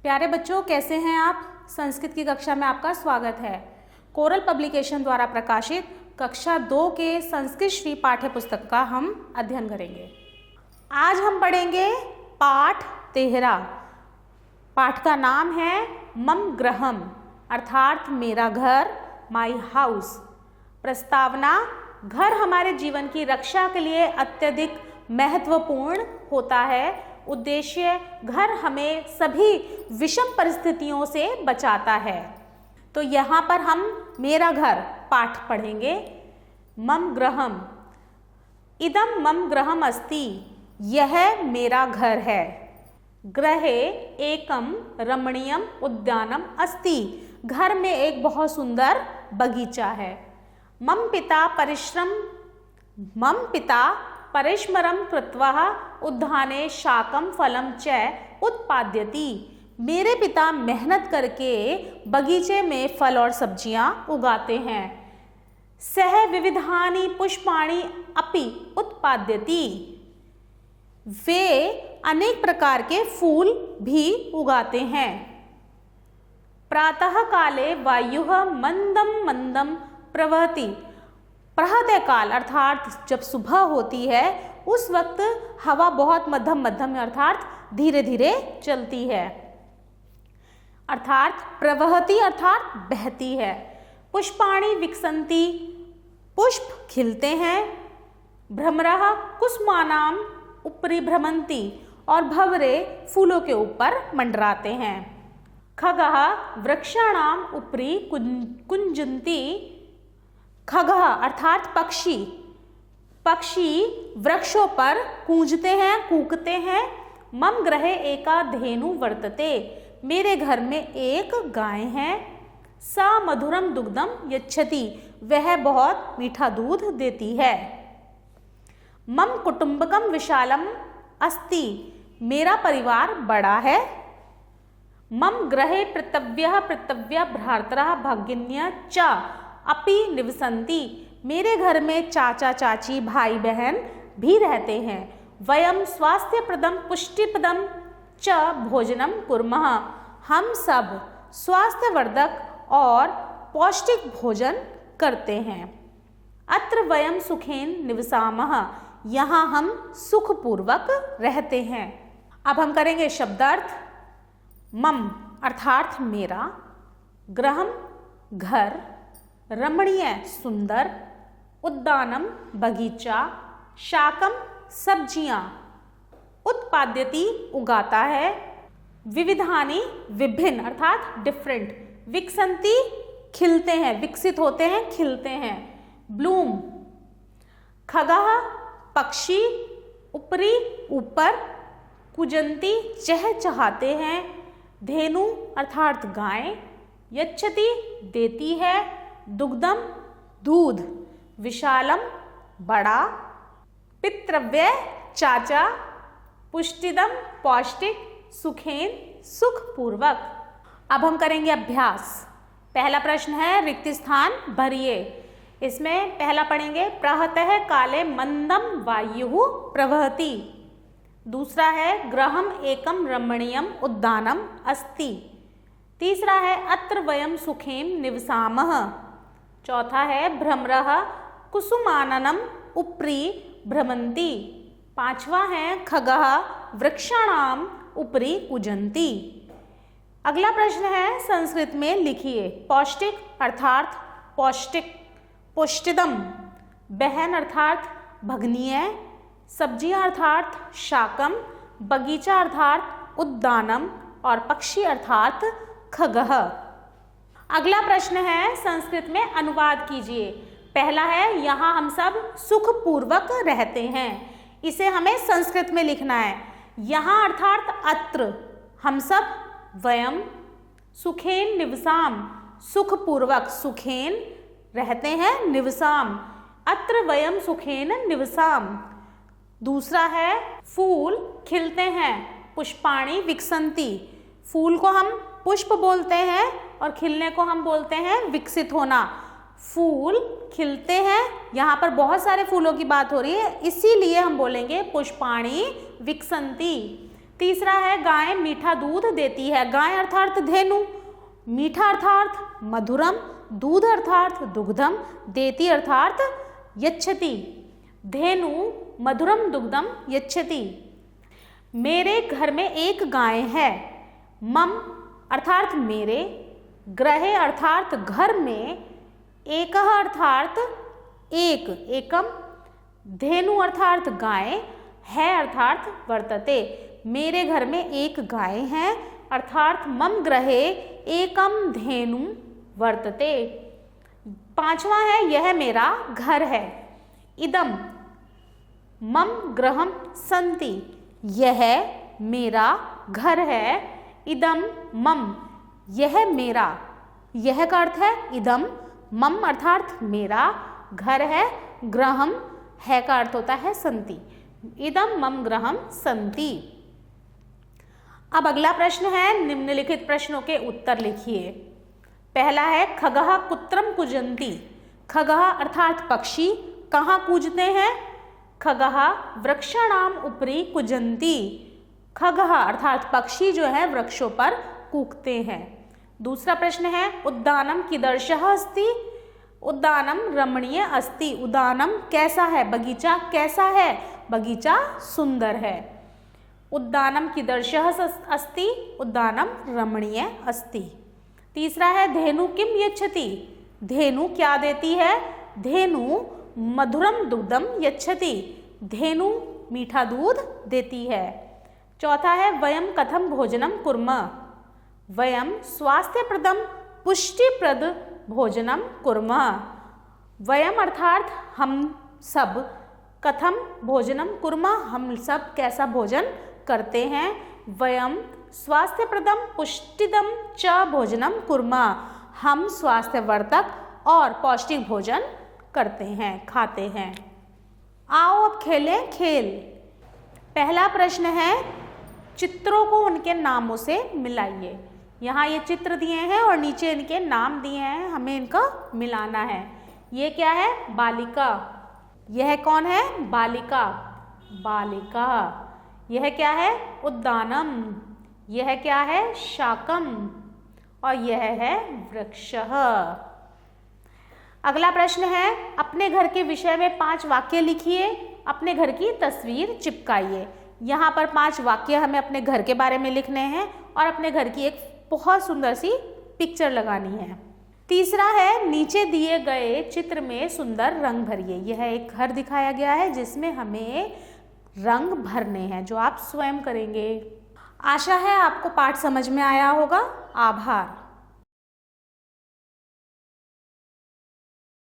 प्यारे बच्चों, कैसे हैं आप? संस्कृत की कक्षा में आपका स्वागत है। कोरल पब्लिकेशन द्वारा प्रकाशित कक्षा 2 के संस्कृत श्री पाठ्य पुस्तक का हम अध्ययन करेंगे। आज हम पढ़ेंगे पाठ 13। पाठ का नाम है मम गृहम, अर्थात मेरा घर, माई हाउस। प्रस्तावना: घर हमारे जीवन की रक्षा के लिए अत्यधिक महत्वपूर्ण होता है। उद्देश्य: घर हमें सभी विषम परिस्थितियों से बचाता है। तो यहाँ पर हम मेरा घर पाठ पढ़ेंगे। मम गृहम, इदम मम गृहम अस्ति, यह मेरा घर है। गृहे एकम रमणीयम उद्यानम अस्ति, घर में एक बहुत सुंदर बगीचा है। मम पिता परिश्रमं कृत्वा उद्याने शाकं फलं च उत्पाद्यति, मेरे पिता मेहनत करके बगीचे में फल और सब्जियां उगाते हैं। सह विविधानि पुष्पाणि अपि उत्पाद्यति, वे अनेक प्रकार के फूल भी उगाते हैं। प्रातः काले वायुः मंदम मंदम प्रवहति, प्रातः काल अर्थात जब सुबह होती है उस वक्त हवा बहुत मध्यम मध्यम अर्थात धीरे धीरे चलती है। अर्थात प्रवहति अर्थात बहती है। पुष्पाणि विकसन्ति, पुष्प खिलते हैं। भ्रमरः कुसुमानां उपरि भ्रमन्ति, और भंवरे फूलों के ऊपर मंडराते हैं। खगः वृक्षाणां उपरि कुंजन्ति, खगः अर्थात पक्षी, पक्षी वृक्षों पर कूंजते हैं, कूकते हैं। मम गृहे एका धेनु वर्तते, मेरे घर में एक गाय है। सा मधुरम दुग्धम यच्छति, वह बहुत मीठा दूध देती है। मम कुटुंबकम विशालम अस्ति, मेरा परिवार बड़ा है। मम गृहे पितृव्यः भ्रातरः भगिन्यः च अपि निवसन्ति, मेरे घर में चाचा चाची भाई बहन भी रहते हैं। वयं स्वास्थ्यप्रदं पुष्टिप्रदं च भोजनं कुर्मः, हम सब स्वास्थ्यवर्धक और पौष्टिक भोजन करते हैं। अत्र वयं सुखेन निवसामः, यहाँ हम सुखपूर्वक रहते हैं। अब हम करेंगे शब्दार्थ। मम अर्थात मेरा, गृहम घर, रमणीय सुंदर, उद्यानम बगीचा, शाकम सब्जियां, उत्पाद्यति उगाता है, विविधानि विभिन्न अर्थात डिफरेंट, विकसन्ति खिलते हैं, विकसित होते हैं, खिलते हैं, ब्लूम। खगः पक्षी, उपरी ऊपर, कुजंती चहचहाते हैं, धेनु अर्थात गाय, यच्छति देती है, दुग्धम दूध, विशालम बड़ा, पितृव्य चाचा, पुष्टिदम पौष्टिक, सुखेन सुखपूर्वक। अब हम करेंगे अभ्यास। पहला प्रश्न है रिक्त स्थान भरिए। इसमें पहला पढ़ेंगे प्रातः काले मंदम वायुः प्रवहति। दूसरा है गृहम एकम रमणीयम उद्यानम अस्ति। तीसरा है अत्र वयं सुखेन निवसामः। चौथा है भ्रमरः कुसुमाननम उपरि भ्रमन्ति। पांचवा है खगः वृक्षाणाम उपरि कुजन्ति। अगला प्रश्न है संस्कृत में लिखिए। पौष्टिक अर्थात पौष्टिक, पुष्टिदम बहन अर्थात भगनीय, सब्जियां अर्थात शाकम, बगीचा अर्थात उद्यानम, और पक्षी अर्थात खगः। अगला प्रश्न है संस्कृत में अनुवाद कीजिए। पहला है यहाँ हम सब सुखपूर्वक रहते हैं, इसे हमें संस्कृत में लिखना है। यहाँ अर्थात अत्र हम सब, वयम सुखेन निवसाम सुखपूर्वक, सुखेन रहते हैं, निवसाम अत्र वयम सुखेन निवसाम। दूसरा है फूल खिलते हैं, पुष्पाणि विकसन्ति, फूल को हम पुष्प बोलते हैं और खिलने को हम बोलते हैं विकसित होना। फूल खिलते हैं, यहाँ पर बहुत सारे फूलों की बात हो रही है, इसीलिए हम बोलेंगे पुष्पाणि विकसन्ति। तीसरा है गाय मीठा दूध देती है। गाय अर्थात धेनु, मीठा अर्थात मधुरम, दूध अर्थात दुग्धम, देती अर्थात यच्छति। धेनु मधुरम दुग्धम यच्छति। मेरे घर में एक गाय है। मम अर्थात मेरे, गृहे अर्थात घर में, एकः अर्थात एक, एकम, धेनु अर्थात गाय, है अर्थात वर्तते। मेरे घर में एक गाय है अर्थात मम गृहे एकम धेनु वर्तते। पांचवा है यह मेरा घर है। इदम मम गृहम सन्ति, यह मेरा घर है। इदम मम, यह मेरा, यह का अर्थ है इदम, मम अर्थात मेरा, घर है, गृहम है का अर्थ होता है सन्ति। इदम मम गृहम सन्ति। अब अगला प्रश्न है, निम्नलिखित प्रश्नों के उत्तर लिखिए। पहला है खगः कुत्रम कुजन्ति। खगः अर्थात पक्षी कहाँ कूजते हैं? खगः वृक्षाणाम उपरि कुजन्ति। खगः अर्थात पक्षी जो है वृक्षों पर कूकते हैं। दूसरा प्रश्न है उद्यानम कीदृशः अस्ति। उद्यानम रमणीय अस्ति। उद्यानम कैसा है? बगीचा कैसा है? बगीचा सुंदर है। उद्यानम कीदृशः अस्ति। उद्यानम रमणीय अस्ति। तीसरा है धेनु किम यच्छति। धेनु क्या देती है? धेनु मधुरम दुग्धम यच्छति। धेनु मीठा दूध देती है। चौथा है वयम कथम भोजनम कुर्मः। वयम स्वास्थ्यप्रदम पुष्टिप्रद भोजनम कुर्मः। वयम अर्थात हम सब, कथम भोजनम कुर्मः हम सब कैसा भोजन करते हैं। वयम स्वास्थ्यप्रदम पुष्टिदम च भोजनम कुर्मः हम स्वास्थ्यवर्धक और पौष्टिक भोजन करते हैं, खाते हैं। आओ अब खेलें खेल। पहला प्रश्न है चित्रों को उनके नामों से मिलाइए। यहाँ ये चित्र दिए हैं और नीचे इनके नाम दिए हैं, हमें इनका मिलाना है। ये क्या है? बालिका। यह कौन है? बालिका। बालिका। यह क्या है? उद्यानम। यह क्या है? शाकम। और यह है वृक्षः। अगला प्रश्न है अपने घर के विषय में 5 वाक्य लिखिए, अपने घर की तस्वीर चिपकाइए। यहाँ पर 5 वाक्य हमें अपने घर के बारे में लिखने हैं और अपने घर की एक बहुत सुंदर सी पिक्चर लगानी है। तीसरा है नीचे दिए गए चित्र में सुंदर रंग भरिए। यह एक घर दिखाया गया है जिसमें हमें रंग भरने हैं जो आप स्वयं करेंगे। आशा है आपको पाठ समझ में आया होगा। आभार।